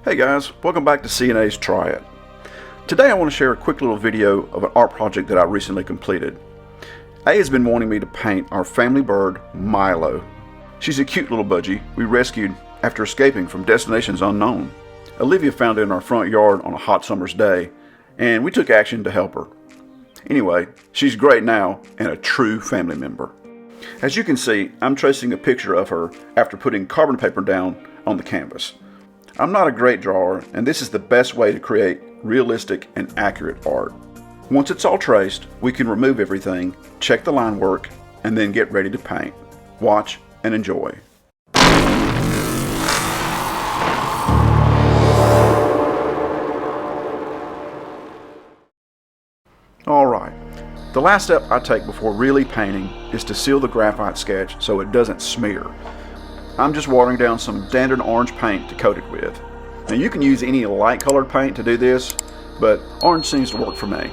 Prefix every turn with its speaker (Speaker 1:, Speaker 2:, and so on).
Speaker 1: Hey guys, welcome back to C&A's Try It. Today I want to share a quick little video of an art project that I recently completed. A has been wanting me to paint our family bird, Milo. She's a cute little budgie we rescued after escaping from destinations unknown. Olivia found her in our front yard on a hot summer's day, and we took action to help her. Anyway, she's great now and a true family member. As you can see, I'm tracing a picture of her after putting carbon paper down on the canvas. I'm not a great drawer, and this is the best way to create realistic and accurate art. Once it's all traced, we can remove everything, check the line work, and then get ready to paint. Watch and enjoy. Alright, the last step I take before really painting is to seal the graphite sketch so it doesn't smear. I'm just watering down some standard orange paint to coat it with. Now you can use any light colored paint to do this, but orange seems to work for me.